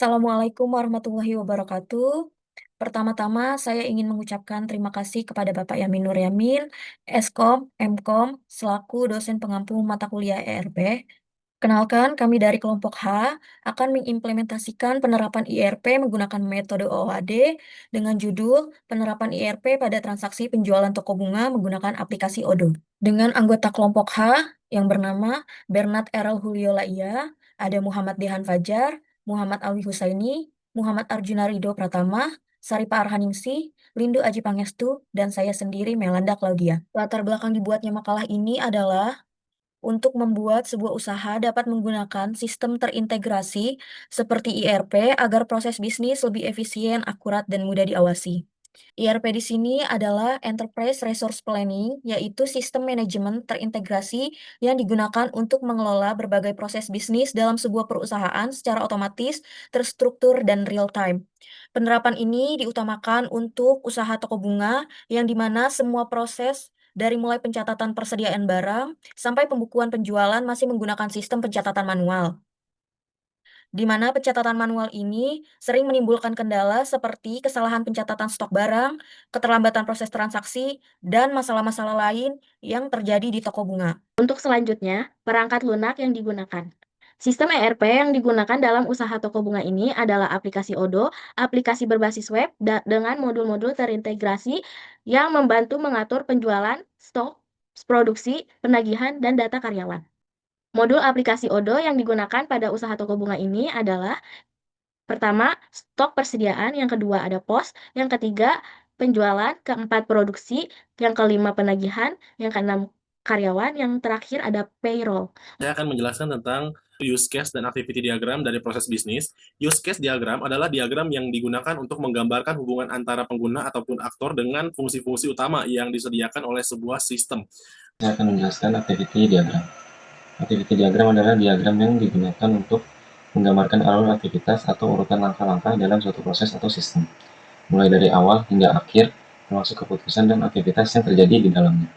Assalamualaikum warahmatullahi wabarakatuh. Pertama-tama, saya ingin mengucapkan terima kasih kepada Bapak Yamin Nur Yamin, Eskom, Mkom, selaku dosen pengampu mata kuliah ERP. Kenalkan, kami dari kelompok H akan mengimplementasikan penerapan IRP menggunakan metode OOAD dengan judul Penerapan IRP pada Transaksi Penjualan Toko Bunga menggunakan aplikasi Odo. Dengan anggota kelompok H yang bernama Bernard Errol Julio Laia, ada Muhammad Dehan Fajar, Muhammad Alwi Husaini, Muhammad Arjuna Ridho Pratama, Saripa Arhaningsih, Lindu Aji Pangestu, dan saya sendiri Melanda Claudia. Latar belakang dibuatnya makalah ini adalah untuk membuat sebuah usaha dapat menggunakan sistem terintegrasi seperti IRP agar proses bisnis lebih efisien, akurat, dan mudah diawasi. IRP di sini adalah Enterprise Resource Planning, yaitu sistem manajemen terintegrasi yang digunakan untuk mengelola berbagai proses bisnis dalam sebuah perusahaan secara otomatis, terstruktur, dan real-time. Penerapan ini diutamakan untuk usaha toko bunga, yang dimana semua proses dari mulai pencatatan persediaan barang sampai pembukuan penjualan masih menggunakan sistem pencatatan manual, di mana pencatatan manual ini sering menimbulkan kendala seperti kesalahan pencatatan stok barang, keterlambatan proses transaksi, dan masalah-masalah lain yang terjadi di toko bunga. Untuk selanjutnya, perangkat lunak yang digunakan. Sistem ERP yang digunakan dalam usaha toko bunga ini adalah aplikasi Odo, aplikasi berbasis web dengan modul-modul terintegrasi yang membantu mengatur penjualan, stok, produksi, penagihan, dan data karyawan. Modul aplikasi Odo yang digunakan pada usaha toko bunga ini adalah pertama, stok persediaan, yang kedua ada pos, yang ketiga penjualan, keempat produksi, yang kelima penagihan, yang keenam karyawan, yang terakhir ada payroll. Saya akan menjelaskan tentang use case dan activity diagram dari proses bisnis. Use case diagram adalah diagram yang digunakan untuk menggambarkan hubungan antara pengguna ataupun aktor dengan fungsi-fungsi utama yang disediakan oleh sebuah sistem. Saya akan menjelaskan activity diagram. Activity diagram adalah diagram yang digunakan untuk menggambarkan alur aktivitas atau urutan langkah-langkah dalam suatu proses atau sistem, mulai dari awal hingga akhir, termasuk keputusan dan aktivitas yang terjadi di dalamnya.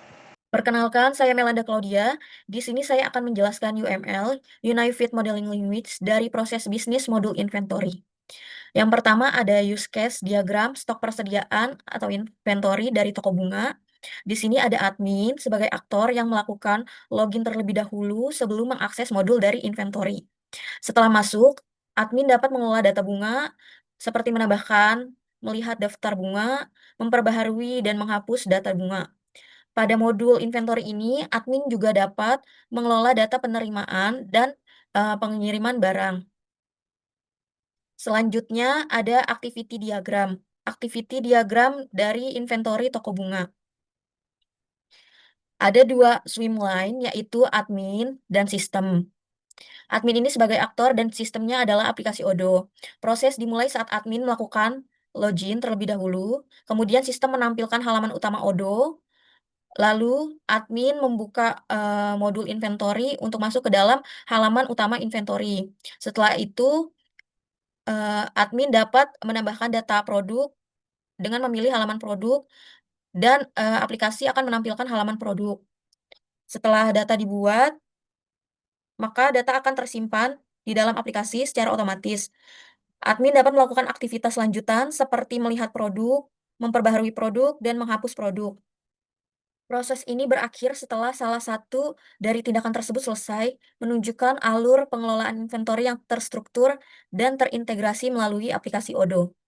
Perkenalkan, saya Melanda Claudia. Di sini saya akan menjelaskan UML, Unified Modeling Language, dari proses bisnis modul inventory. Yang pertama ada use case diagram stok persediaan atau inventory dari toko bunga. Di sini ada admin sebagai aktor yang melakukan login terlebih dahulu sebelum mengakses modul dari inventory. Setelah masuk, admin dapat mengelola data bunga seperti menambahkan, melihat daftar bunga, memperbaharui, dan menghapus data bunga. Pada modul inventory ini, admin juga dapat mengelola data penerimaan dan pengiriman barang. Selanjutnya ada activity diagram. Activity diagram dari inventory toko bunga. Ada dua swim line, yaitu admin dan sistem. Admin ini sebagai aktor dan sistemnya adalah aplikasi Odo. Proses dimulai saat admin melakukan login terlebih dahulu, kemudian sistem menampilkan halaman utama Odo, lalu admin membuka modul inventory untuk masuk ke dalam halaman utama inventory. Setelah itu, admin dapat menambahkan data produk dengan memilih halaman produk dan aplikasi akan menampilkan halaman produk. Setelah data dibuat, maka data akan tersimpan di dalam aplikasi secara otomatis. Admin dapat melakukan aktivitas lanjutan seperti melihat produk, memperbaharui produk, dan menghapus produk. Proses ini berakhir setelah salah satu dari tindakan tersebut selesai, menunjukkan alur pengelolaan inventory yang terstruktur dan terintegrasi melalui aplikasi Odo.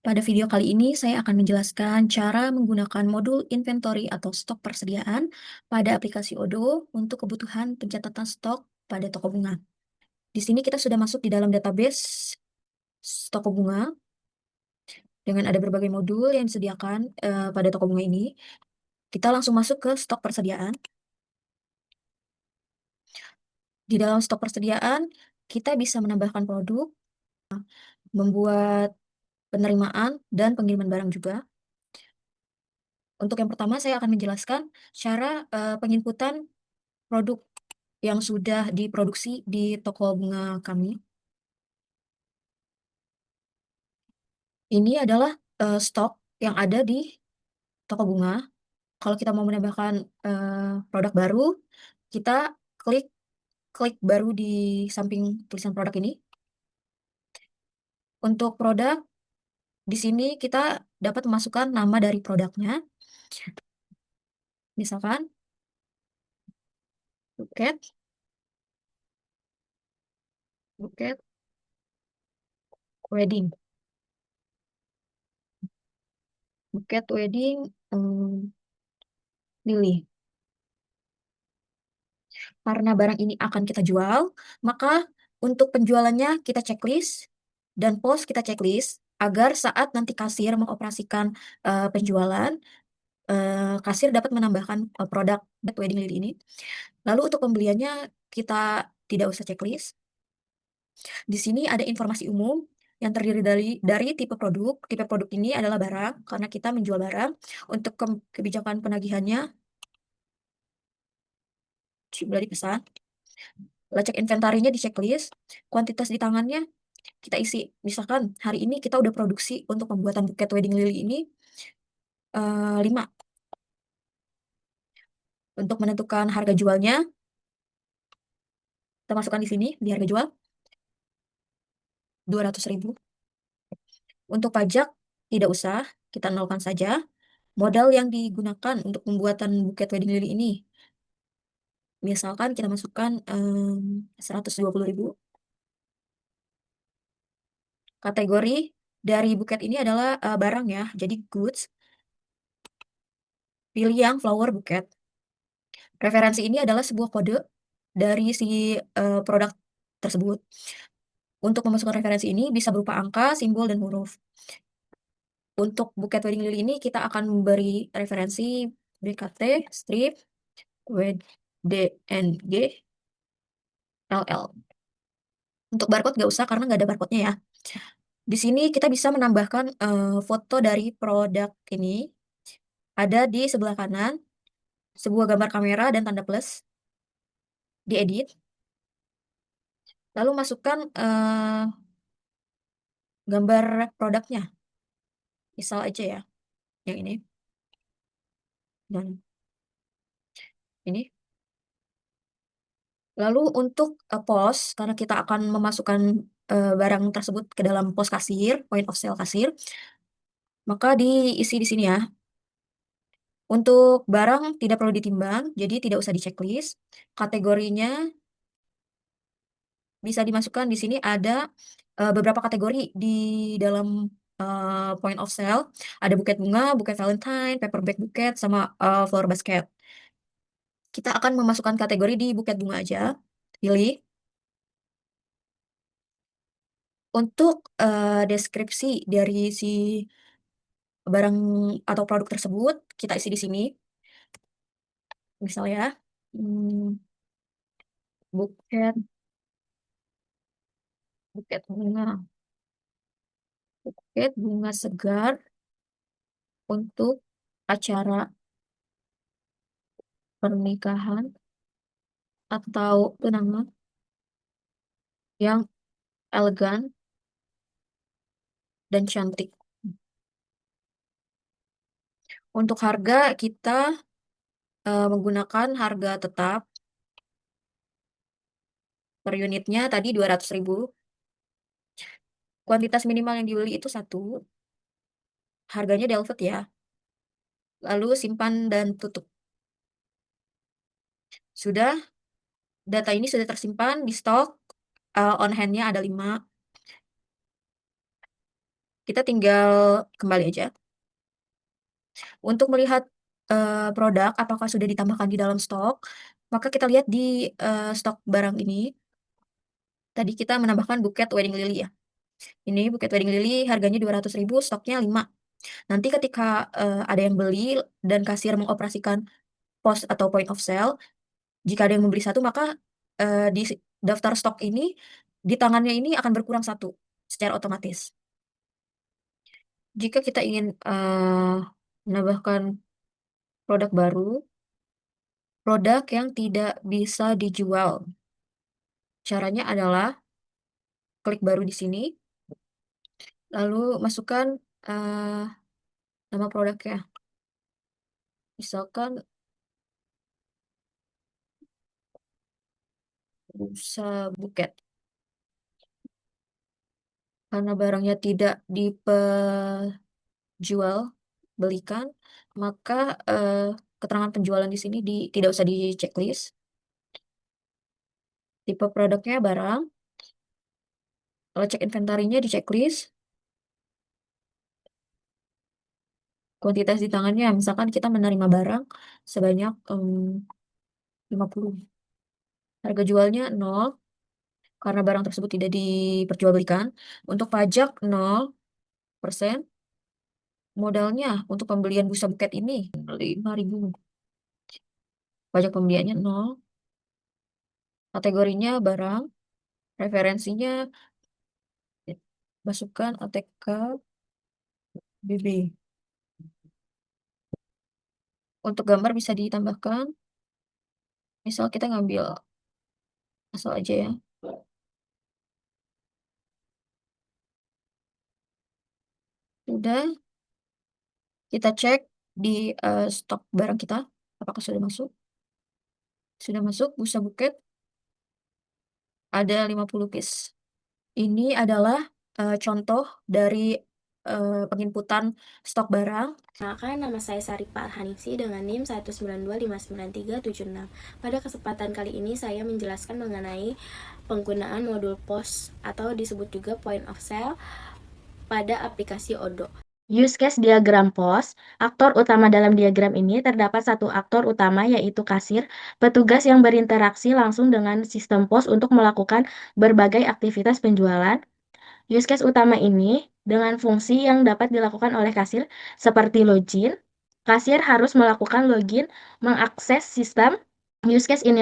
Pada video kali ini, saya akan menjelaskan cara menggunakan modul inventory atau stok persediaan pada aplikasi Odo untuk kebutuhan pencatatan stok pada toko bunga. Di sini kita sudah masuk di dalam database toko bunga dengan ada berbagai modul yang disediakan pada toko bunga ini. Kita langsung masuk ke stok persediaan. Di dalam stok persediaan, kita bisa menambahkan produk, membuat penerimaan, dan pengiriman barang juga. Untuk yang pertama, saya akan menjelaskan cara penginputan produk yang sudah diproduksi di toko bunga kami. Ini adalah stok yang ada di toko bunga. Kalau kita mau menambahkan produk baru, kita klik baru di samping tulisan produk ini. Untuk produk, di sini kita dapat memasukkan nama dari produknya. Misalkan, buket, buket, wedding. Buket wedding, lily. Karena barang ini akan kita jual, maka untuk penjualannya kita checklist dan post kita checklist agar saat nanti kasir mengoperasikan penjualan, kasir dapat menambahkan produk Bed Wedding Lily ini. Lalu untuk pembeliannya kita tidak usah checklist. Di sini ada informasi umum yang terdiri dari tipe produk. Tipe produk ini adalah barang karena kita menjual barang. Untuk kebijakan penagihannya sudah dipesan. Lacak inventarinya di checklist. Kuantitas di tangannya kita isi. Misalkan hari ini kita udah produksi untuk pembuatan buket wedding lily ini 5. Untuk menentukan harga jualnya, kita masukkan di sini di harga jual 200.000. Untuk pajak tidak usah, kita nolkan saja. Modal yang digunakan untuk pembuatan buket wedding lily ini, misalkan kita masukkan 120.000. Kategori dari buket ini adalah barang ya, jadi goods. Pilih yang flower buket. Referensi ini adalah sebuah kode dari si produk tersebut. Untuk memasukkan referensi ini bisa berupa angka, simbol, dan huruf. Untuk buket wedding lily ini kita akan memberi referensi BKT, strip, WDNG, LL. Untuk barcode nggak usah karena nggak ada barcode-nya ya. Di sini kita bisa menambahkan foto dari produk ini. Ada di sebelah kanan, sebuah gambar kamera dan tanda plus. Diedit. Lalu masukkan gambar produknya. Misal aja ya, yang ini. Dan ini. Lalu untuk pos, karena kita akan memasukkan barang tersebut ke dalam pos kasir, point of sale kasir, maka diisi di sini ya. Untuk barang tidak perlu ditimbang, jadi tidak usah di checklist. Kategorinya bisa dimasukkan di sini ada beberapa kategori di dalam point of sale. Ada buket bunga, buket Valentine, paper bag buket, sama flower basket. Kita akan memasukkan kategori di buket bunga aja. Pilih. Untuk deskripsi dari si barang atau produk tersebut, kita isi di sini. Misalnya, buket, buket bunga, buket bunga segar untuk acara pernikahan atau tunangan yang elegan dan cantik. Untuk harga, kita menggunakan harga tetap per unitnya tadi 200.000. Kuantitas minimal yang dibeli itu 1. Harganya Velvet ya. Lalu simpan dan tutup. Sudah, data ini sudah tersimpan di stok. On hand-nya ada 5. Kita tinggal kembali aja. Untuk melihat produk apakah sudah ditambahkan di dalam stok, maka kita lihat di stok barang ini. Tadi kita menambahkan buket wedding lily ya. Ini buket wedding lily harganya 200.000, stoknya 5. Nanti ketika ada yang beli dan kasir mengoperasikan pos atau point of sale, jika ada yang membeli 1, maka di daftar stok ini, di tangannya ini akan berkurang 1 secara otomatis. Jika kita ingin menambahkan produk baru, produk yang tidak bisa dijual, caranya adalah klik baru di sini, lalu masukkan nama produknya. Misalkan busa buket. Karena barangnya tidak diperjualbelikan, maka keterangan penjualan di sini tidak usah di checklist. Tipe produknya barang, kalau cek inventarinya di checklist. Kuantitas di tangannya, misalkan kita menerima barang sebanyak 50. Harga jualnya 0, karena barang tersebut tidak diperjualbelikan. Untuk pajak 0%. Modalnya untuk pembelian busa buket ini 5.000. Pajak pembeliannya 0. Kategorinya barang. Referensinya masukkan ATK BB. Untuk gambar bisa ditambahkan. Misal kita ngambil asal aja ya. Sudah, kita cek di stok barang kita. Apakah sudah masuk? Sudah masuk, busa buket ada 50 piece. Ini adalah contoh dari penginputan stok barang. Perkenalkan, nama saya Saripah Al-Hanifsi dengan NIM 192593766. Pada kesempatan kali ini saya menjelaskan mengenai penggunaan modul POS atau disebut juga Point of Sale pada aplikasi Odoo. Use case diagram POS. Aktor utama dalam diagram ini terdapat satu aktor utama yaitu kasir, petugas yang berinteraksi langsung dengan sistem POS untuk melakukan berbagai aktivitas penjualan. Use case utama ini dengan fungsi yang dapat dilakukan oleh kasir seperti login. Kasir harus melakukan login, mengakses sistem. Use case ini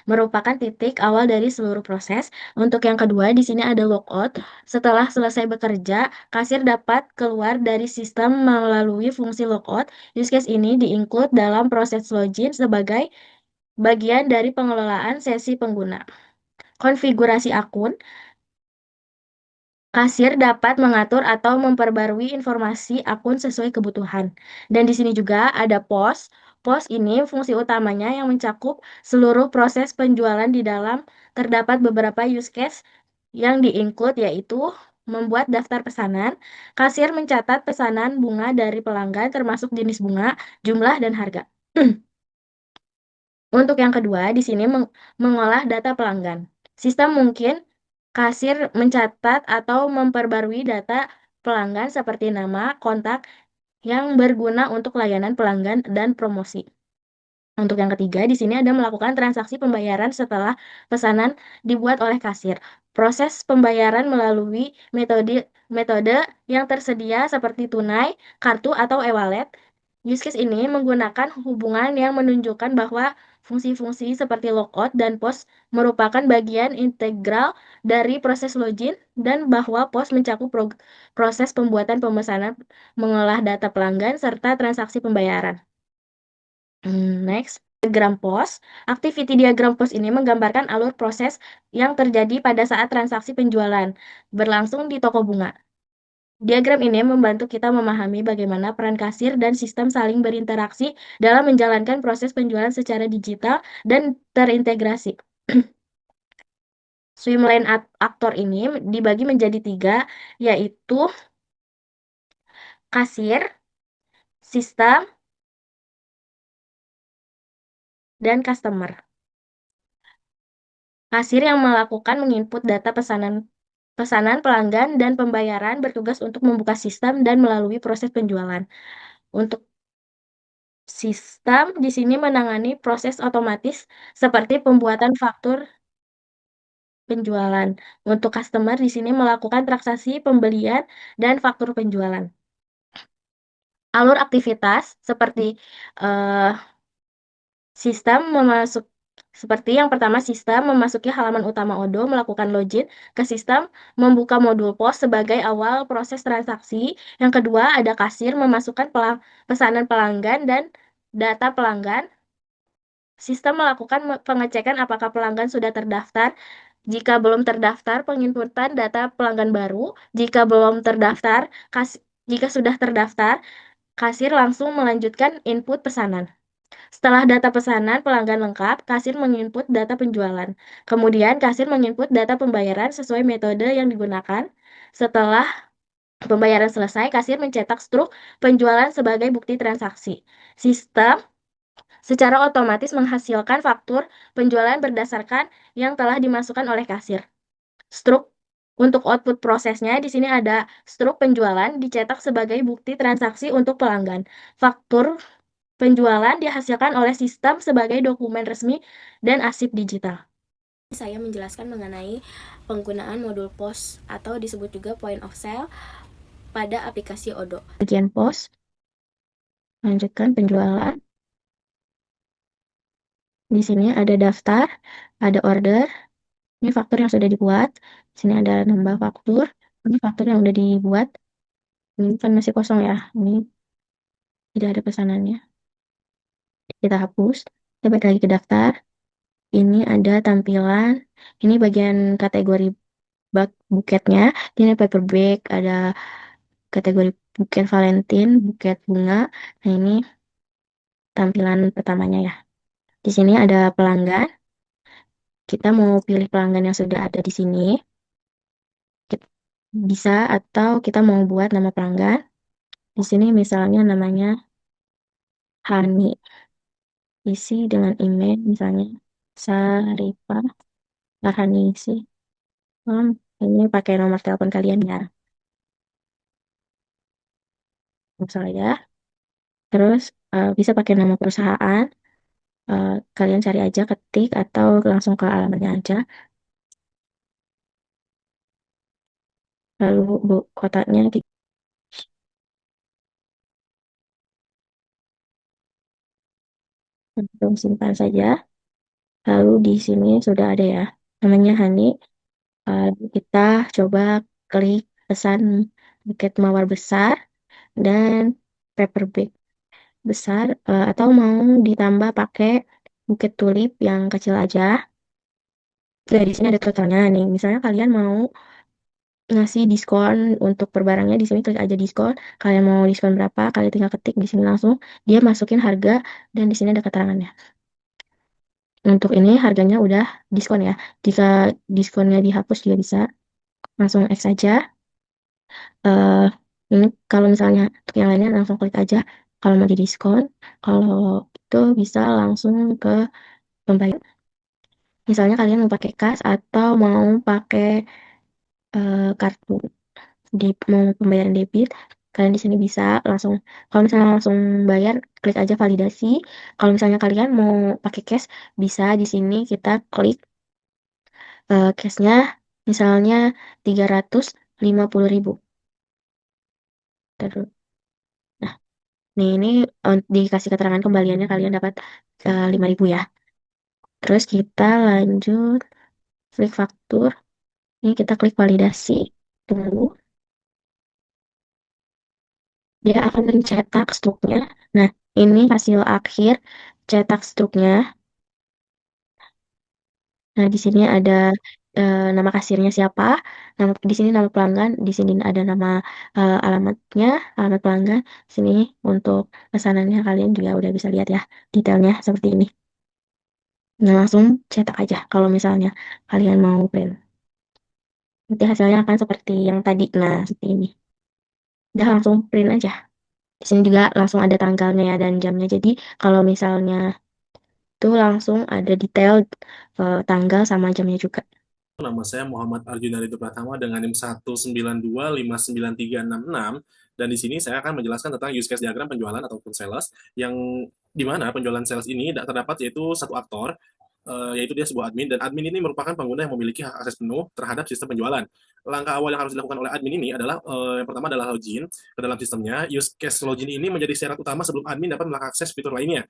merupakan titik awal dari seluruh proses. Untuk yang kedua, di sini ada logout. Setelah selesai bekerja, kasir dapat keluar dari sistem melalui fungsi logout. Use case ini di-include dalam proses login sebagai bagian dari pengelolaan sesi pengguna. Konfigurasi akun. Kasir dapat mengatur atau memperbarui informasi akun sesuai kebutuhan. Dan di sini juga ada POS. POS ini fungsi utamanya yang mencakup seluruh proses penjualan di dalam terdapat beberapa use case yang di-include yaitu membuat daftar pesanan. Kasir mencatat pesanan bunga dari pelanggan termasuk jenis bunga, jumlah, dan harga. Untuk yang kedua, di sini mengolah data pelanggan. Sistem mungkin kasir mencatat atau memperbarui data pelanggan seperti nama, kontak yang berguna untuk layanan pelanggan dan promosi. Untuk yang ketiga, di sini ada melakukan transaksi pembayaran setelah pesanan dibuat oleh kasir. Proses pembayaran melalui metode yang tersedia seperti tunai, kartu, atau e-wallet. Use case ini menggunakan hubungan yang menunjukkan bahwa fungsi-fungsi seperti logout dan POS merupakan bagian integral dari proses login dan bahwa POS mencakup proses pembuatan pemesanan, mengolah data pelanggan, serta transaksi pembayaran. Next, diagram POS. Activity diagram POS ini menggambarkan alur proses yang terjadi pada saat transaksi penjualan berlangsung di toko bunga. Diagram ini membantu kita memahami bagaimana peran kasir dan sistem saling berinteraksi dalam menjalankan proses penjualan secara digital dan terintegrasi. Swimlane aktor ini dibagi menjadi 3, yaitu kasir, sistem, dan customer. Kasir yang melakukan menginput data pesanan pelanggan dan pembayaran bertugas untuk membuka sistem dan melalui proses penjualan. Untuk sistem di sini menangani proses otomatis seperti pembuatan faktur penjualan. Untuk customer di sini melakukan transaksi pembelian dan faktur penjualan. Alur aktivitas seperti sistem seperti yang pertama, sistem memasuki halaman utama Odoo, melakukan login ke sistem, membuka modul POS sebagai awal proses transaksi. Yang kedua, ada kasir memasukkan pesanan pelanggan dan data pelanggan. Sistem melakukan pengecekan apakah pelanggan sudah terdaftar. Jika belum terdaftar, penginputan data pelanggan baru. Jika belum terdaftar, jika sudah terdaftar, kasir langsung melanjutkan input pesanan. Setelah data pesanan pelanggan lengkap, kasir menginput data penjualan. Kemudian, kasir menginput data pembayaran sesuai metode yang digunakan. Setelah pembayaran selesai, kasir mencetak struk penjualan sebagai bukti transaksi. Sistem secara otomatis menghasilkan faktur penjualan berdasarkan yang telah dimasukkan oleh kasir. Struk untuk output prosesnya di sini ada struk penjualan dicetak sebagai bukti transaksi untuk pelanggan. Faktur penjualan dihasilkan oleh sistem sebagai dokumen resmi dan arsip digital. Saya menjelaskan mengenai penggunaan modul POS atau disebut juga point of sale pada aplikasi Odoo. Bagian POS, lanjutkan penjualan. Di sini ada daftar, ada order. Ini faktur yang sudah dibuat. Di sini ada nambah faktur. Ini faktur yang sudah dibuat. Ini kan masih kosong ya. Ini tidak ada pesanannya. Kita hapus. Kita balik lagi ke daftar. Ini ada tampilan. Ini bagian kategori buketnya. Ini paper bag. Ada kategori buket Valentine, buket bunga. Nah, ini tampilan pertamanya ya. Di sini ada pelanggan. Kita mau pilih pelanggan yang sudah ada di sini. Bisa atau kita mau buat nama pelanggan. Di sini misalnya namanya Hani. Isi dengan email misalnya Sarifah Lahanisi. Ini pakai nomor telepon kalian ya. Saya. Terus bisa pakai nama perusahaan. Kalian cari aja, ketik atau langsung ke alamatnya aja. Lalu kotaknya langsung simpan saja. Lalu di sini sudah ada ya, namanya Hani. Kita coba klik pesan buket mawar besar dan paper bag besar, atau mau ditambah pakai buket tulip yang kecil aja. Nah, di sini ada totalnya nih. Misalnya kalian mau ngasih diskon untuk per barangnya, di sini klik aja diskon. Kalian mau diskon berapa? Kalian tinggal ketik di sini langsung. Dia masukin harga dan di sini ada keterangannya. Untuk ini harganya udah diskon ya. Jika diskonnya dihapus juga bisa. Langsung X aja. Ini kalau misalnya untuk yang lainnya langsung klik aja. Kalau mau di diskon, kalau itu bisa langsung ke pembayar. Misalnya kalian mau pakai kas atau mau pakai kartu mau pembayaran debit, kalian di sini bisa langsung. Kalau misalnya langsung bayar, klik aja validasi. Kalau misalnya kalian mau pakai cash, bisa di sini kita klik cashnya, misalnya 350.000. Terus, nah, ini dikasih keterangan kembaliannya kalian dapat 5.000 ya. Terus kita lanjut klik faktur. Ini kita klik validasi. Tunggu. Dia akan mencetak struknya. Nah, ini hasil akhir cetak struknya. Nah, di sini ada nama kasirnya siapa, di sini nama pelanggan, di sini ada nama alamatnya, alamat pelanggan. Sini untuk pesanannya kalian juga udah bisa lihat ya detailnya seperti ini. Nah, langsung cetak aja kalau misalnya kalian mau print. Nanti hasilnya akan seperti yang tadi. Nah, seperti ini. Udah langsung print aja. Di sini juga langsung ada tanggalnya ya dan jamnya. Jadi kalau misalnya itu langsung ada detail tanggal sama jamnya juga. Nama saya Muhammad Arjuna Ridho Pratama dengan NIM 192593366, dan di sini saya akan menjelaskan tentang use case diagram penjualan ataupun sales, yang di mana penjualan sales ini terdapat yaitu satu aktor, yaitu dia sebuah admin, dan admin ini merupakan pengguna yang memiliki hak akses penuh terhadap sistem penjualan. Langkah awal yang harus dilakukan oleh admin ini adalah yang pertama adalah login ke dalam sistemnya. Use case login ini menjadi syarat utama sebelum admin dapat mengakses fitur lainnya.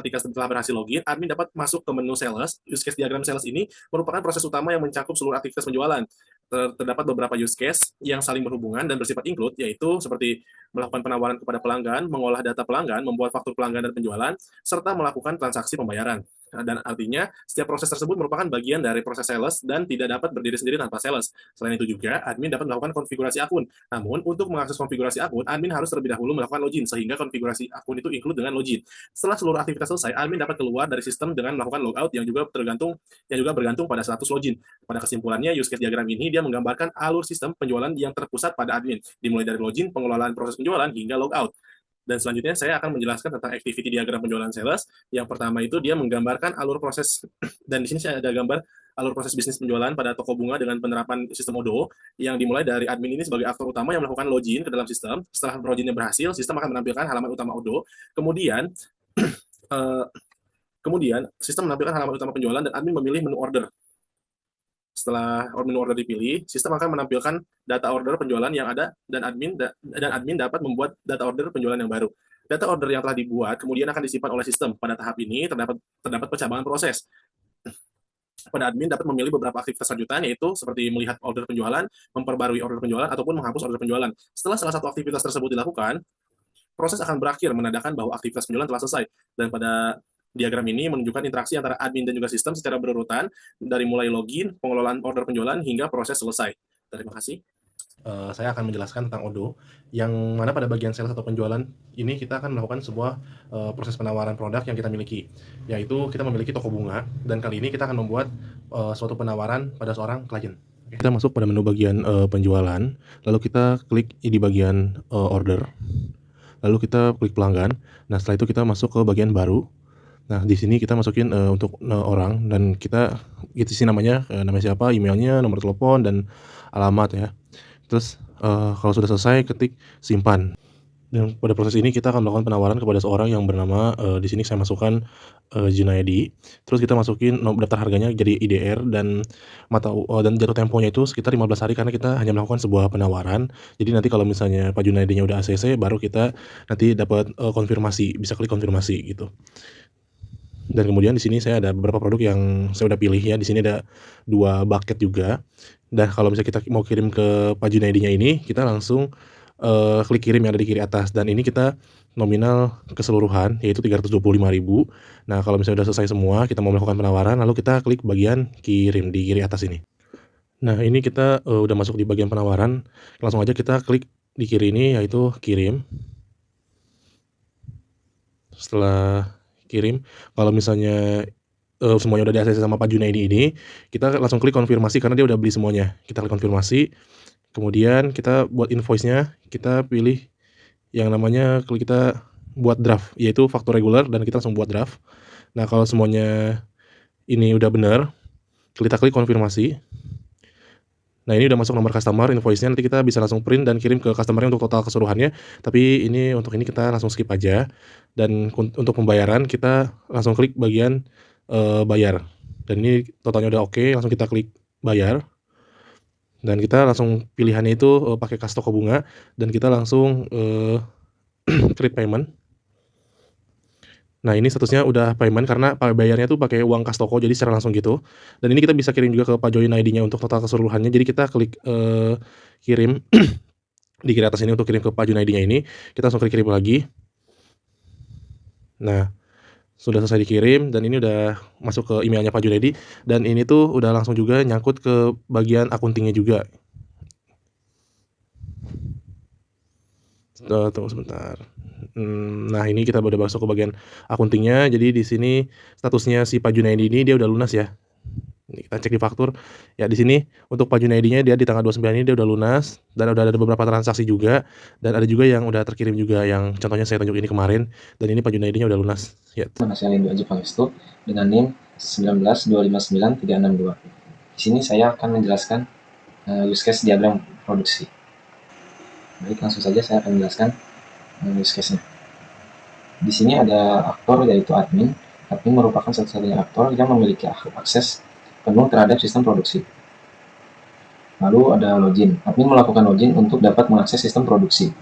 Ketika setelah berhasil login, admin dapat masuk ke menu sales. Use case diagram sales ini merupakan proses utama yang mencakup seluruh aktivitas penjualan. Terdapat beberapa use case yang saling berhubungan dan bersifat include, yaitu seperti melakukan penawaran kepada pelanggan, mengolah data pelanggan, membuat faktur pelanggan dan penjualan, serta melakukan transaksi pembayaran. Dan artinya setiap proses tersebut merupakan bagian dari proses sales dan tidak dapat berdiri sendiri tanpa sales. Selain itu juga, admin dapat melakukan konfigurasi akun. Namun, untuk mengakses konfigurasi akun, admin harus terlebih dahulu melakukan login, sehingga konfigurasi akun itu include dengan login. Setelah seluruh aktivitas selesai, admin dapat keluar dari sistem dengan melakukan logout yang juga bergantung pada status login. Pada kesimpulannya, use case diagram ini dia menggambarkan alur sistem penjualan yang terpusat pada admin, dimulai dari login, pengelolaan proses penjualan, hingga logout. Dan selanjutnya saya akan menjelaskan tentang activity diagram penjualan sales. Yang pertama itu dia menggambarkan alur proses, dan di sini saya ada gambar alur proses bisnis penjualan pada toko bunga dengan penerapan sistem ODO yang dimulai dari admin ini sebagai aktor utama yang melakukan login ke dalam sistem. Setelah loginnya berhasil, sistem akan menampilkan halaman utama ODO. Kemudian sistem menampilkan halaman utama penjualan dan admin memilih menu order. Setelah menu order dipilih, sistem akan menampilkan data order penjualan yang ada dan admin dapat membuat data order penjualan yang baru. Data order yang telah dibuat kemudian akan disimpan oleh sistem. Pada tahap ini terdapat pencabangan proses. Pada admin dapat memilih beberapa aktivitas lanjutan, yaitu seperti melihat order penjualan, memperbarui order penjualan, ataupun menghapus order penjualan. Setelah salah satu aktivitas tersebut dilakukan, proses akan berakhir menandakan bahwa aktivitas penjualan telah selesai. Dan pada diagram ini menunjukkan interaksi antara admin dan juga sistem secara berurutan dari mulai login, pengelolaan order penjualan, hingga proses selesai. Terima kasih. Saya akan menjelaskan tentang ODO, yang mana pada bagian sales atau penjualan ini kita akan melakukan sebuah proses penawaran produk yang kita miliki, yaitu kita memiliki toko bunga, dan kali ini kita akan membuat suatu penawaran pada seorang klien. Kita masuk pada menu bagian penjualan, lalu kita klik di bagian order, lalu kita klik pelanggan. Nah, setelah itu kita masuk ke bagian baru. Nah, di sini kita masukin untuk orang, dan kita isi namanya siapa, emailnya, nomor telepon, dan alamat ya. Terus kalau sudah selesai, ketik simpan. Dan pada proses ini kita akan melakukan penawaran kepada seorang yang bernama di sini saya masukkan Junaidi. Terus kita masukin daftar harganya jadi IDR, dan dan jatuh temponya itu sekitar 15 hari karena kita hanya melakukan sebuah penawaran. Jadi nanti kalau misalnya Pak Junaidinya udah ACC, baru kita nanti dapat konfirmasi, bisa klik konfirmasi gitu. Dan kemudian di sini saya ada beberapa produk yang saya udah pilih ya. Di sini ada 2 bucket juga. Dan kalau misalnya kita mau kirim ke Pak Junaidinya ini, kita langsung klik kirim yang ada di kiri atas. Dan ini kita nominal keseluruhan, yaitu 325.000. Nah, kalau misalnya udah selesai semua, kita mau melakukan penawaran, lalu kita klik bagian kirim di kiri atas ini. Nah, ini kita udah masuk di bagian penawaran. Langsung aja kita klik di kiri ini, yaitu kirim. Setelah kirim, kalau misalnya semuanya udah di-ACC sama Pak Junaidi ini, kita langsung klik konfirmasi karena dia udah beli semuanya. Kita klik konfirmasi, kemudian kita buat invoice-nya, kita pilih yang namanya, kita buat draft, yaitu faktur reguler, dan kita langsung buat draft. Nah, kalau semuanya ini udah benar, kita klik konfirmasi. Nah, ini udah masuk nomor customer, invoice-nya, nanti kita bisa langsung print dan kirim ke customer-nya untuk total keseluruhannya. Tapi untuk ini kita langsung skip aja. Dan untuk pembayaran kita langsung klik bagian bayar. Dan ini totalnya udah oke, langsung kita klik bayar. Dan kita langsung pilihannya itu pakai kas toko bunga, dan kita langsung create payment. Nah, ini statusnya udah payment karena bayarnya tuh pakai uang kas toko, jadi secara langsung gitu. Dan ini kita bisa kirim juga ke Pak Junaidi-nya untuk total keseluruhannya. Jadi kita klik kirim di kiri atas ini untuk kirim ke Pak Junaidi-nya ini. Kita langsung klik kirim lagi. Nah, sudah selesai dikirim, dan ini udah masuk ke emailnya Pak Junaidi. Dan ini tuh udah langsung juga nyangkut ke bagian akuntingnya juga. Tunggu sebentar. Nah, ini kita udah masuk ke bagian akuntingnya. Jadi di sini statusnya si Pak Junaidi ini dia udah lunas ya. Ini kita cek di faktur. Ya, di sini untuk Pak Junaidinya dia di tanggal 29 ini dia udah lunas, dan udah ada beberapa transaksi juga, dan ada juga yang udah terkirim juga, yang contohnya saya tunjuk ini kemarin, dan ini Pak Junaidinya udah lunas. Ya. Nama saya Lindu Aji Pangestu dengan NIM 19259.362. Di sini saya akan menjelaskan use case diagram produksi. Baik, langsung saja saya akan menjelaskan use case-nya. Di sini ada aktor, yaitu admin. Admin merupakan satu-satunya aktor yang memiliki akses penuh terhadap sistem produksi. Lalu ada login. Admin melakukan login untuk dapat mengakses sistem produksi.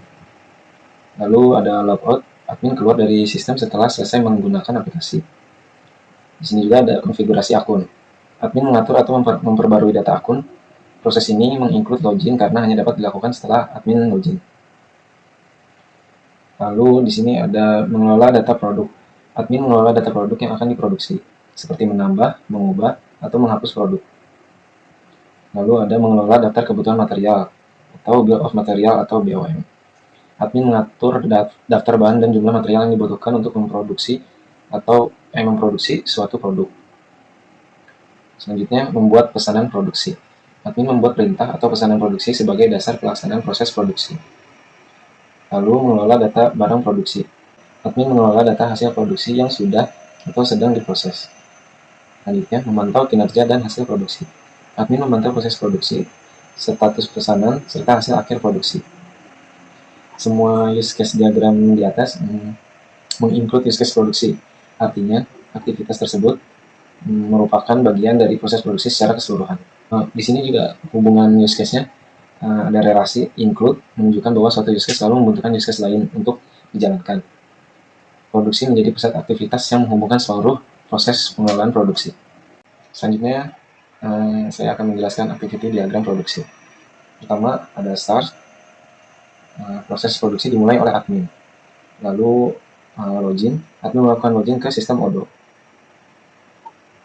Lalu ada logout. Admin keluar dari sistem setelah selesai menggunakan aplikasi. Di sini juga ada konfigurasi akun. Admin mengatur atau memperbarui data akun. Proses ini menginclude login karena hanya dapat dilakukan setelah admin login. Lalu di sini ada mengelola data produk. Admin mengelola data produk yang akan diproduksi. seperti menambah, mengubah, atau menghapus produk. Lalu ada mengelola daftar kebutuhan material atau Bill of Material atau BOM. Admin mengatur daftar bahan dan jumlah material yang dibutuhkan untuk memproduksi suatu produk. Selanjutnya, membuat pesanan produksi. Admin membuat perintah atau pesanan produksi sebagai dasar pelaksanaan proses produksi. Lalu, mengelola data barang produksi. Admin mengelola data hasil produksi yang sudah atau sedang diproses. Selanjutnya, memantau kinerja dan hasil produksi. Admin memantau proses produksi, status pesanan, serta hasil akhir produksi. Semua use case diagram di atas menginclude use case produksi. Artinya, aktivitas tersebut merupakan bagian dari proses produksi secara keseluruhan. Di sini juga hubungan use case-nya ada relasi include menunjukkan bahwa suatu use case selalu membutuhkan use case lain untuk dijalankan. Produksi menjadi pusat aktivitas yang menghubungkan seluruh proses pengelolaan produksi. Selanjutnya, saya akan menjelaskan activity diagram produksi. Pertama, ada start. Proses produksi dimulai oleh admin. Lalu login, admin melakukan login ke sistem Odoo.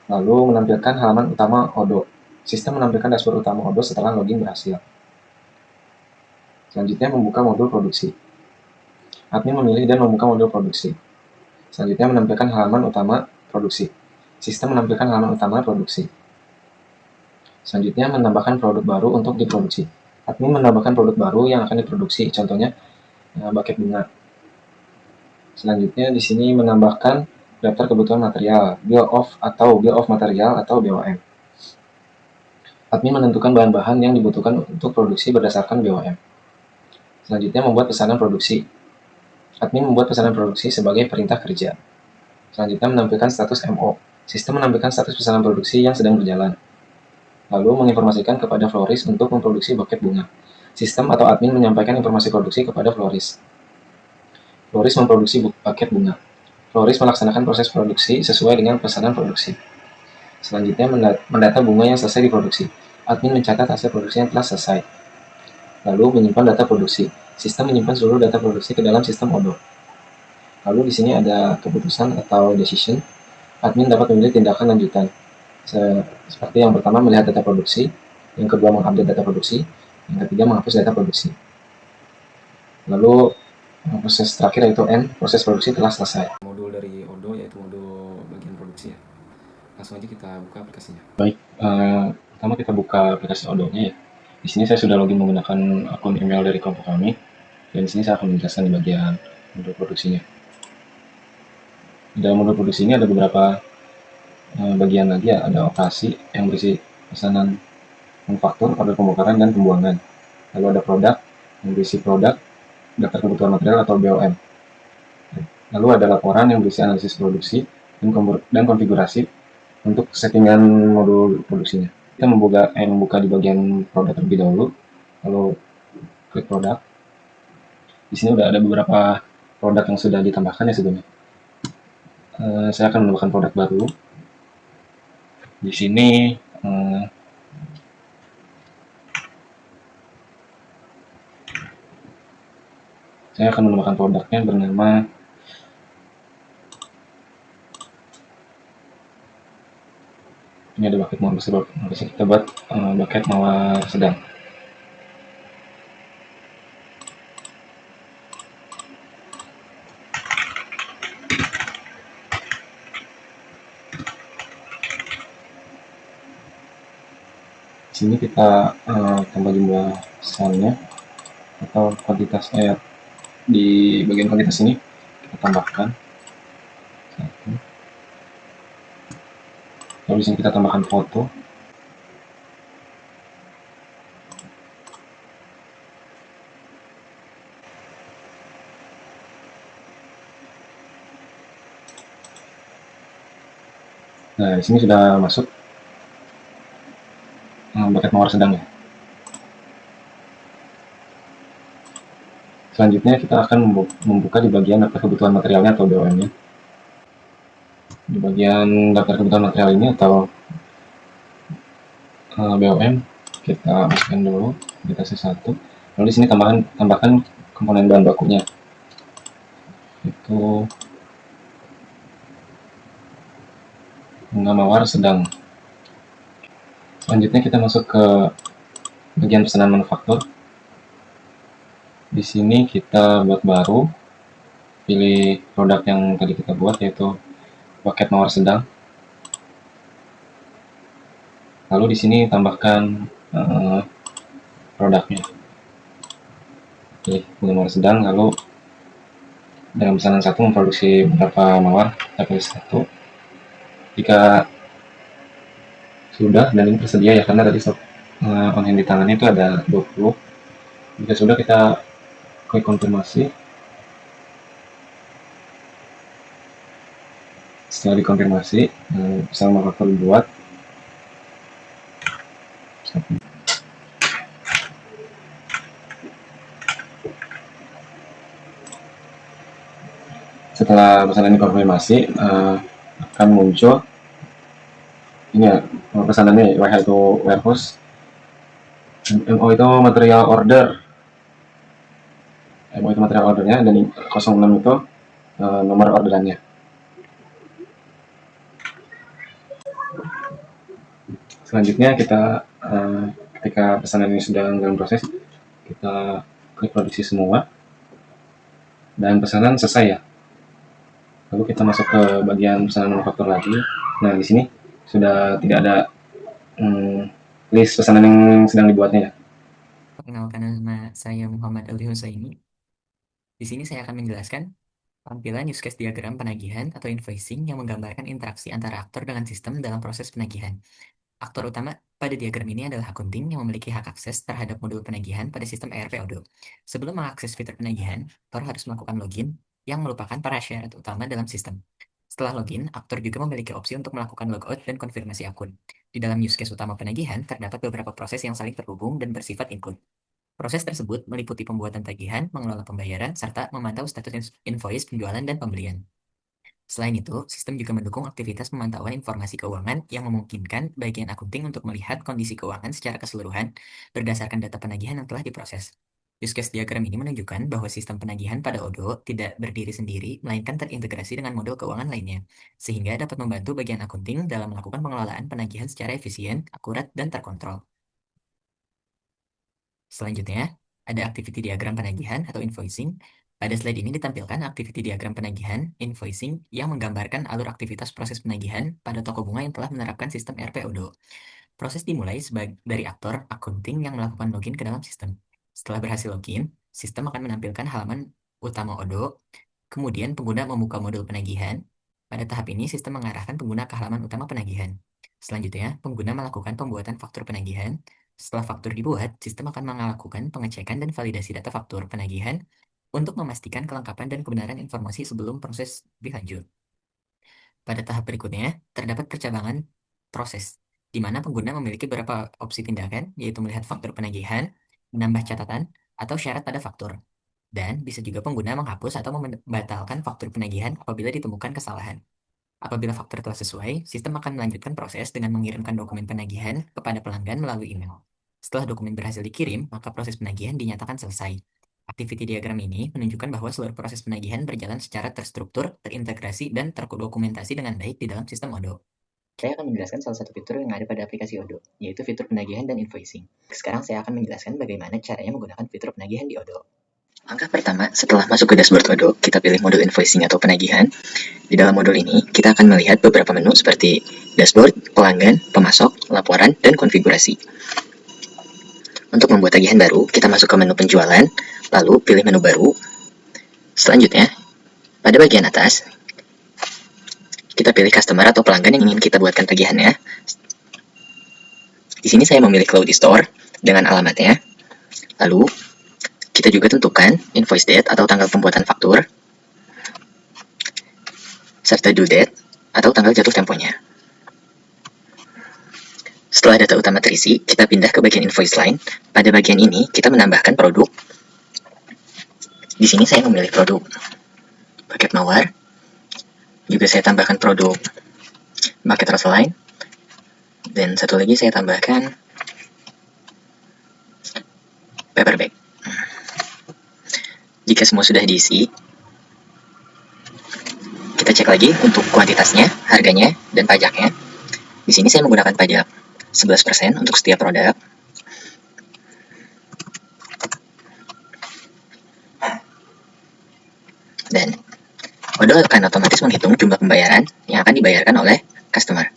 Lalu menampilkan halaman utama Odoo. Sistem menampilkan dashboard utama Odoo setelah login berhasil. Selanjutnya, membuka modul produksi. Admin memilih dan membuka modul produksi. Selanjutnya, menampilkan halaman utama produksi. Sistem menampilkan halaman utama produksi. Selanjutnya, menambahkan produk baru untuk diproduksi. Admin menambahkan produk baru yang akan diproduksi, contohnya buket bunga. Selanjutnya, di sini menambahkan daftar kebutuhan material, Bill of Material atau BOM. Admin menentukan bahan-bahan yang dibutuhkan untuk produksi berdasarkan BOM. Selanjutnya, membuat pesanan produksi. Admin membuat pesanan produksi sebagai perintah kerja. Selanjutnya, menampilkan status MO. Sistem menampilkan status pesanan produksi yang sedang berjalan. Lalu menginformasikan kepada florist untuk memproduksi buket bunga. Sistem atau admin menyampaikan informasi produksi kepada florist. Florist memproduksi buket bunga. Florist melaksanakan proses produksi sesuai dengan pesanan produksi. Selanjutnya, mendata bunga yang selesai diproduksi. Admin mencatat hasil produksi yang telah selesai. Lalu menyimpan data produksi. Sistem menyimpan seluruh data produksi ke dalam sistem Odoo. Lalu di sini ada keputusan atau decision. Admin dapat memilih tindakan lanjutan. Seperti yang pertama, melihat data produksi. Yang kedua, mengupdate data produksi. Yang ketiga, menghapus data produksi. Lalu proses terakhir yaitu end, proses produksi telah selesai. Modul dari Odoo yaitu modul bagian produksi ya. Langsung aja kita buka aplikasinya. Baik, pertama kita buka aplikasi Odoo-nya ya. Di sini saya sudah login menggunakan akun email dari kelompok kami. Dan di sini saya akan menjelaskan di bagian modul produksinya. Di dalam modul produksi ini ada beberapa bagian lagi ya, ada operasi yang berisi pesanan manufaktur, order pembongkaran, dan pembuangan. Lalu ada produk yang berisi produk, daftar kebutuhan material atau BOM. Lalu ada laporan yang berisi analisis produksi dan konfigurasi untuk settingan modul produksinya. Kita membuka di bagian produk terlebih dahulu, lalu klik produk. Di sini udah ada beberapa produk yang sudah ditambahkan ya sebelumnya. Saya akan menambahkan produk baru. Di sini saya akan menambahkan produknya bernama ini ada buket mawar besar, kita buat buket mawar sedang. Di sini kita tambah jumlah selnya atau kuantitas air di bagian kuantitas ini kita tambahkan 1. Lalu di sini kita tambahkan foto. Nah, di sini sudah masuk buket mawar sedang ya. Selanjutnya kita akan membuka di bagian daftar kebutuhan materialnya atau BOM-nya. Di bagian daftar kebutuhan material ini atau BOM kita masukkan dulu kuantitasnya 1. Lalu di sini tambahkan komponen bahan bakunya. Itu bunga mawar sedang. Selanjutnya kita masuk ke bagian pesanan manufaktur. Di sini kita buat baru, pilih produk yang tadi kita buat, yaitu paket mawar sedang. Lalu di sini tambahkan produknya. Pilih bunga mawar sedang, lalu dalam pesanan 1 memproduksi beberapa mawar, kita pilih 1. Jika sudah, dan ini tersedia ya, karena tadi on hand di tangannya itu ada 20. Jika sudah, kita klik konfirmasi. Setelah dikonfirmasi, pesanan manufaktur dibuat. Setelah pesanan dikonfirmasi, akan muncul ini ya, pesanannya WH itu warehouse, MO itu material order, MO itu material ordernya, dan 06 itu nomor orderannya. Selanjutnya kita ketika pesanan ini sudah dalam proses, kita klik produksi semua dan pesanan selesai ya. Lalu kita masuk ke bagian pesanan manufaktur lagi. Nah, di sini sudah tidak ada list pesanan yang sedang dibuatnya ya. Perkenalkan, nama saya Muhammad Ali Husaini. Di sini saya akan menjelaskan tampilan use case diagram penagihan atau invoicing yang menggambarkan interaksi antara aktor dengan sistem dalam proses penagihan. Aktor utama pada diagram ini adalah akunting yang memiliki hak akses terhadap modul penagihan pada sistem ERP Odoo. Sebelum mengakses fitur penagihan, aktor harus melakukan login yang merupakan prasyarat utama dalam sistem. Setelah login, aktor juga memiliki opsi untuk melakukan logout dan konfirmasi akun. Di dalam use case utama penagihan, terdapat beberapa proses yang saling terhubung dan bersifat input. Proses tersebut meliputi pembuatan tagihan, mengelola pembayaran, serta memantau status invoice penjualan dan pembelian. Selain itu, sistem juga mendukung aktivitas pemantauan informasi keuangan yang memungkinkan bagian akunting untuk melihat kondisi keuangan secara keseluruhan berdasarkan data penagihan yang telah diproses. Use case diagram ini menunjukkan bahwa sistem penagihan pada Odoo tidak berdiri sendiri, melainkan terintegrasi dengan modul keuangan lainnya, sehingga dapat membantu bagian akunting dalam melakukan pengelolaan penagihan secara efisien, akurat, dan terkontrol. Selanjutnya, ada activity diagram penagihan atau invoicing. Pada slide ini ditampilkan activity diagram penagihan, invoicing, yang menggambarkan alur aktivitas proses penagihan pada toko bunga yang telah menerapkan sistem ERP Odoo. Proses dimulai dari aktor akunting yang melakukan login ke dalam sistem. Setelah berhasil login, sistem akan menampilkan halaman utama Odoo, kemudian pengguna membuka modul penagihan. Pada tahap ini, sistem mengarahkan pengguna ke halaman utama penagihan. Selanjutnya, pengguna melakukan pembuatan faktur penagihan. Setelah faktur dibuat, sistem akan melakukan pengecekan dan validasi data faktur penagihan untuk memastikan kelengkapan dan kebenaran informasi sebelum proses dilanjut. Pada tahap berikutnya, terdapat percabangan proses, di mana pengguna memiliki beberapa opsi tindakan, yaitu melihat faktur penagihan, menambah catatan, atau syarat pada faktur. Dan bisa juga pengguna menghapus atau membatalkan faktur penagihan apabila ditemukan kesalahan. Apabila faktur telah sesuai, sistem akan melanjutkan proses dengan mengirimkan dokumen penagihan kepada pelanggan melalui email. Setelah dokumen berhasil dikirim, maka proses penagihan dinyatakan selesai. Activity diagram ini menunjukkan bahwa seluruh proses penagihan berjalan secara terstruktur, terintegrasi, dan terdokumentasi dengan baik di dalam sistem Odoo. Saya akan menjelaskan salah satu fitur yang ada pada aplikasi Odoo, yaitu fitur penagihan dan invoicing. Sekarang saya akan menjelaskan bagaimana caranya menggunakan fitur penagihan di Odoo. Langkah pertama, setelah masuk ke dashboard Odoo, kita pilih modul invoicing atau penagihan. Di dalam modul ini, kita akan melihat beberapa menu seperti dashboard, pelanggan, pemasok, laporan, dan konfigurasi. Untuk membuat tagihan baru, kita masuk ke menu penjualan, lalu pilih menu baru. Selanjutnya, pada bagian atas, kita pilih customer atau pelanggan yang ingin kita buatkan tagihannya. Di sini saya memilih Cloudy Store dengan alamatnya. Lalu, kita juga tentukan invoice date atau tanggal pembuatan faktur, serta due date atau tanggal jatuh temponya. Setelah data utama terisi, kita pindah ke bagian invoice line. Pada bagian ini, kita menambahkan produk. Di sini saya memilih produk paket mawar. Juga saya tambahkan produk bucket rasa line. Dan satu lagi saya tambahkan paper bag. Jika semua sudah diisi, kita cek lagi untuk kuantitasnya, harganya, dan pajaknya. Di sini saya menggunakan pajak 11% untuk setiap produk. Dan Odoo akan otomatis menghitung jumlah pembayaran yang akan dibayarkan oleh customer.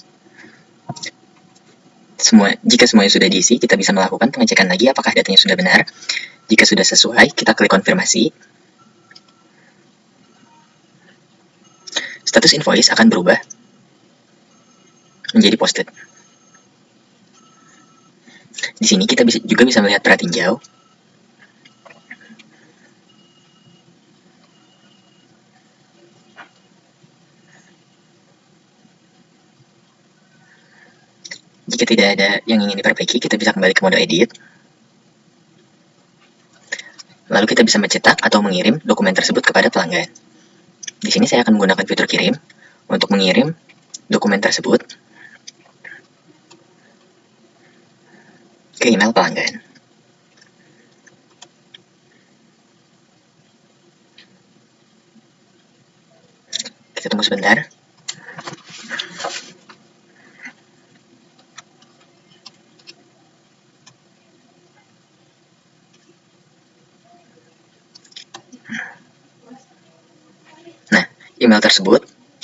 Jika semuanya sudah diisi, kita bisa melakukan pengecekan lagi apakah datanya sudah benar. Jika sudah sesuai, kita klik konfirmasi. Status invoice akan berubah menjadi posted. Di sini kita juga bisa melihat pratinjau. Jika tidak ada yang ingin diperbaiki, kita bisa kembali ke mode edit. Lalu kita bisa mencetak atau mengirim dokumen tersebut kepada pelanggan. Di sini saya akan menggunakan fitur kirim untuk mengirim dokumen tersebut ke email pelanggan. Kita tunggu sebentar.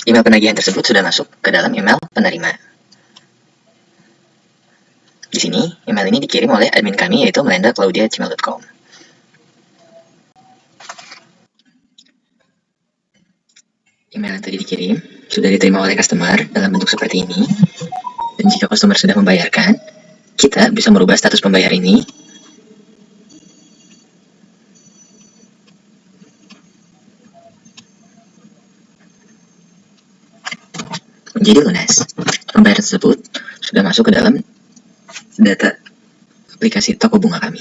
Email penagihan tersebut sudah masuk ke dalam email penerima. Di sini, email ini dikirim oleh admin kami, yaitu melenda@claudia@gmail.com. Email yang tadi dikirim sudah diterima oleh customer dalam bentuk seperti ini. Dan jika customer sudah membayarkan, kita bisa merubah status pembayar ini menjadi lunas. Pembayaran tersebut sudah masuk ke dalam data aplikasi toko bunga kami.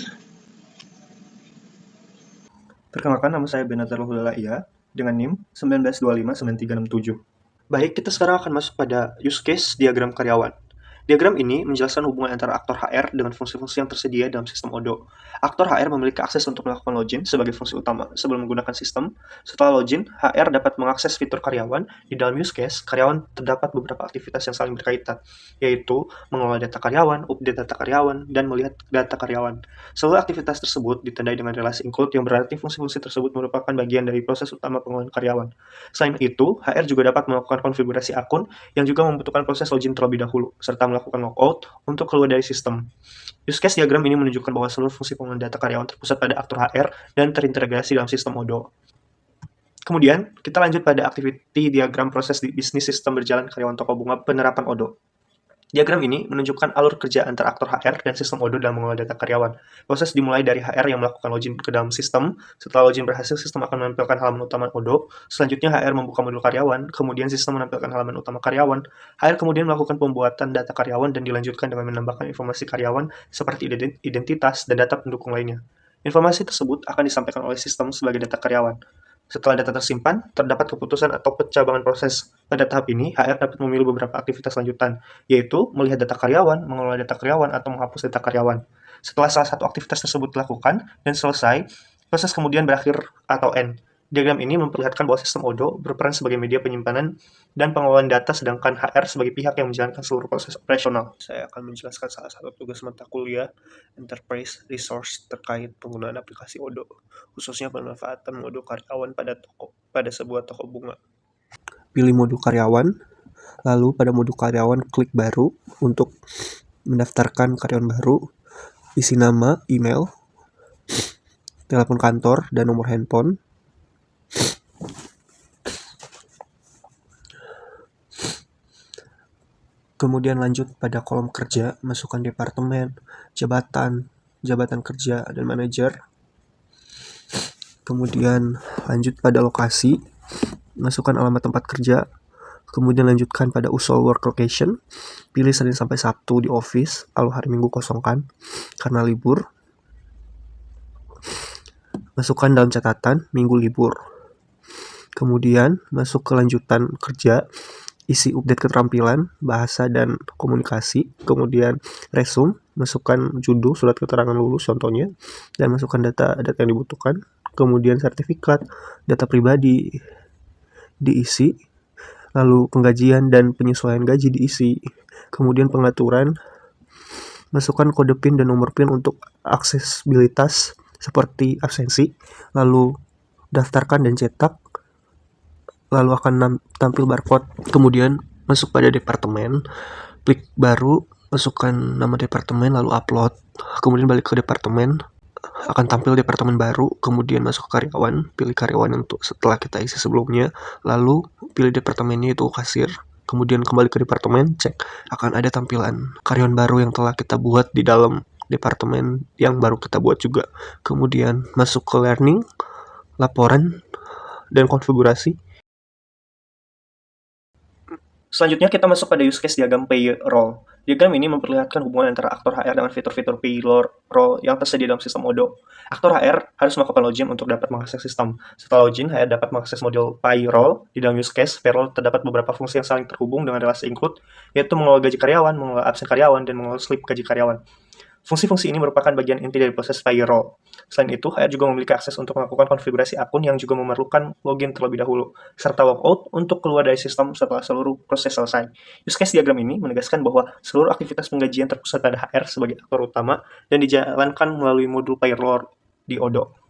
Perkenalkan, nama saya Benatar Hudalaya dengan NIM 19259367. Baik, kita sekarang akan masuk pada use case diagram karyawan. Diagram ini menjelaskan hubungan antara aktor HR dengan fungsi-fungsi yang tersedia dalam sistem Odoo. Aktor HR memiliki akses untuk melakukan login sebagai fungsi utama sebelum menggunakan sistem. Setelah login, HR dapat mengakses fitur karyawan. Di dalam use case, karyawan terdapat beberapa aktivitas yang saling berkaitan, yaitu mengelola data karyawan, update data karyawan, dan melihat data karyawan. Seluruh aktivitas tersebut ditandai dengan relasi include yang berarti fungsi-fungsi tersebut merupakan bagian dari proses utama pengelolaan karyawan. Selain itu, HR juga dapat melakukan konfigurasi akun yang juga membutuhkan proses login terlebih dahulu, serta melakukan logout untuk keluar dari sistem. Use case diagram ini menunjukkan bahwa seluruh fungsi pengelolaan data karyawan terpusat pada aktor HR dan terintegrasi dalam sistem Odoo. Kemudian, kita lanjut pada activity diagram proses di bisnis sistem berjalan karyawan toko bunga penerapan Odoo. Diagram ini menunjukkan alur kerja antara aktor HR dan sistem Odoo dalam mengelola data karyawan. Proses dimulai dari HR yang melakukan login ke dalam sistem. Setelah login berhasil, sistem akan menampilkan halaman utama Odoo. Selanjutnya, HR membuka modul karyawan, kemudian sistem menampilkan halaman utama karyawan. HR kemudian melakukan pembuatan data karyawan dan dilanjutkan dengan menambahkan informasi karyawan seperti identitas dan data pendukung lainnya. Informasi tersebut akan disampaikan oleh sistem sebagai data karyawan. Setelah data tersimpan, terdapat keputusan atau pencabangan proses. Pada tahap ini, HR dapat memilih beberapa aktivitas lanjutan, yaitu melihat data karyawan, mengelola data karyawan, atau menghapus data karyawan. Setelah salah satu aktivitas tersebut dilakukan dan selesai, proses kemudian berakhir atau end. Diagram ini memperlihatkan bahwa sistem Odoo berperan sebagai media penyimpanan dan pengelolaan data, sedangkan HR sebagai pihak yang menjalankan seluruh proses operasional. Saya akan menjelaskan salah satu tugas mata kuliah Enterprise Resource terkait penggunaan aplikasi Odoo, khususnya pemanfaatan modul karyawan pada sebuah toko bunga. Pilih modul karyawan, lalu pada modul karyawan klik baru untuk mendaftarkan karyawan baru, isi nama, email, telepon kantor, dan nomor handphone. Kemudian lanjut pada kolom kerja, masukkan departemen, jabatan kerja, dan manajer. Kemudian lanjut pada lokasi, masukkan alamat tempat kerja. Kemudian lanjutkan pada usul work location, pilih Senin sampai Sabtu di office, lalu hari Minggu kosongkan karena libur. Masukkan dalam catatan minggu libur. Kemudian masuk ke lanjutan kerja, isi update keterampilan, bahasa dan komunikasi, kemudian resume, masukkan judul, surat keterangan lulus contohnya, dan masukkan data yang dibutuhkan, kemudian sertifikat, data pribadi diisi, lalu penggajian dan penyesuaian gaji diisi, kemudian pengaturan, masukkan kode PIN dan nomor PIN untuk aksesibilitas seperti absensi, lalu daftarkan dan cetak, lalu akan tampil barcode, kemudian masuk pada departemen, klik baru, masukkan nama departemen, lalu upload, kemudian balik ke departemen, akan tampil departemen baru, kemudian masuk ke karyawan, pilih karyawan untuk setelah kita isi sebelumnya, lalu pilih departemennya itu kasir, kemudian kembali ke departemen, cek, akan ada tampilan karyawan baru yang telah kita buat di dalam departemen yang baru kita buat juga. Kemudian masuk ke learning, laporan, dan konfigurasi. Selanjutnya kita masuk pada use case diagram payroll. Diagram ini memperlihatkan hubungan antara aktor HR dengan fitur-fitur payroll yang tersedia dalam sistem Odoo. Aktor HR harus melakukan login untuk dapat mengakses sistem. Setelah login, HR dapat mengakses modul payroll. Di dalam use case payroll terdapat beberapa fungsi yang saling terhubung dengan relasi include, yaitu mengelola gaji karyawan, mengelola absen karyawan, dan mengelola slip gaji karyawan. Fungsi-fungsi ini merupakan bagian inti dari proses payroll. Selain itu, HR juga memiliki akses untuk melakukan konfigurasi akun yang juga memerlukan login terlebih dahulu, serta logout untuk keluar dari sistem setelah seluruh proses selesai. Use case diagram ini menegaskan bahwa seluruh aktivitas penggajian terpusat pada HR sebagai aktor utama dan dijalankan melalui modul payroll di Odoo.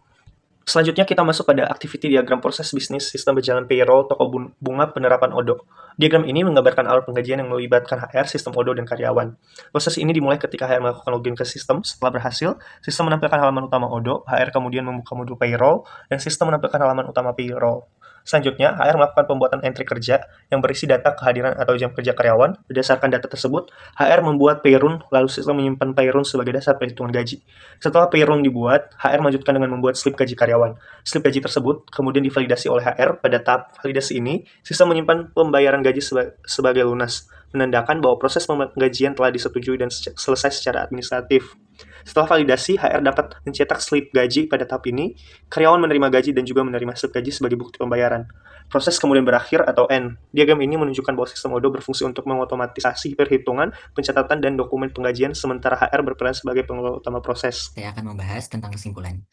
Selanjutnya kita masuk pada activity diagram proses bisnis sistem berjalan payroll toko bunga penerapan Odoo. Diagram ini menggambarkan alur penggajian yang melibatkan HR, sistem Odoo, dan karyawan. Proses ini dimulai ketika HR melakukan login ke sistem. Setelah berhasil, sistem menampilkan halaman utama Odoo, HR kemudian membuka modul payroll, dan sistem menampilkan halaman utama payroll. Selanjutnya, HR melakukan pembuatan entry kerja yang berisi data kehadiran atau jam kerja karyawan. Berdasarkan data tersebut, HR membuat payrun, lalu sistem menyimpan payrun sebagai dasar perhitungan gaji. Setelah payrun dibuat, HR melanjutkan dengan membuat slip gaji karyawan. Slip gaji tersebut kemudian divalidasi oleh HR. Pada tahap validasi ini, sistem menyimpan pembayaran gaji sebagai lunas, menandakan bahwa proses penggajian telah disetujui dan selesai secara administratif. Setelah validasi, HR dapat mencetak slip gaji pada tahap ini. Karyawan menerima gaji dan juga menerima slip gaji sebagai bukti pembayaran. Proses kemudian berakhir atau end. Diagram ini menunjukkan bahwa sistem Odoo berfungsi untuk mengotomatisasi perhitungan, pencatatan, dan dokumen penggajian, sementara HR berperan sebagai pengelola utama proses. Saya akan membahas tentang kesimpulan.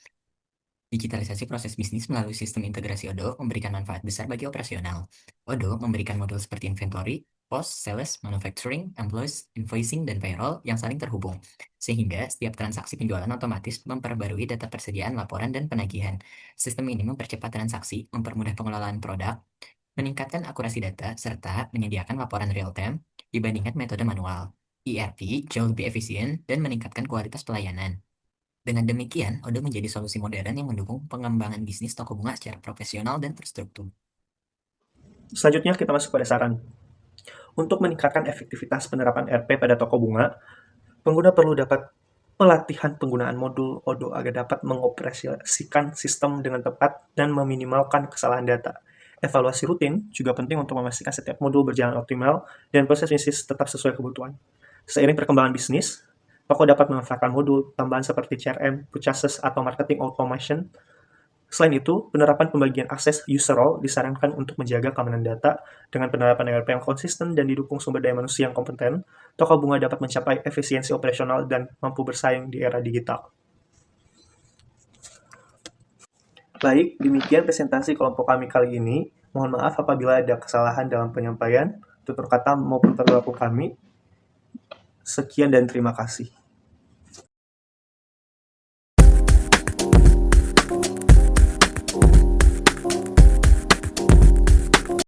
Digitalisasi proses bisnis melalui sistem integrasi Odoo memberikan manfaat besar bagi operasional. Odoo memberikan modul seperti inventory, post, sales, manufacturing, employees, invoicing, dan payroll yang saling terhubung. Sehingga setiap transaksi penjualan otomatis memperbarui data persediaan laporan dan penagihan. Sistem ini mempercepat transaksi, mempermudah pengelolaan produk, meningkatkan akurasi data, serta menyediakan laporan real-time dibandingkan metode manual. ERP jauh lebih efisien dan meningkatkan kualitas pelayanan. Dengan demikian, Odoo menjadi solusi modern yang mendukung pengembangan bisnis toko bunga secara profesional dan terstruktur. Selanjutnya kita masuk pada saran. Untuk meningkatkan efektivitas penerapan RP pada toko bunga, pengguna perlu dapat pelatihan penggunaan modul Odoo agar dapat mengoperasikan sistem dengan tepat dan meminimalkan kesalahan data. Evaluasi rutin juga penting untuk memastikan setiap modul berjalan optimal dan proses bisnis tetap sesuai kebutuhan. Seiring perkembangan bisnis, toko dapat memanfaatkan modul tambahan seperti CRM, purchases, atau marketing automation. Selain itu, penerapan pembagian akses user role disarankan untuk menjaga keamanan data. Dengan penerapan ERP yang konsisten dan didukung sumber daya manusia yang kompeten, toko bunga dapat mencapai efisiensi operasional dan mampu bersaing di era digital. Baik, demikian presentasi kelompok kami kali ini. Mohon maaf apabila ada kesalahan dalam penyampaian, tutur kata maupun perilaku kami. Sekian dan terima kasih.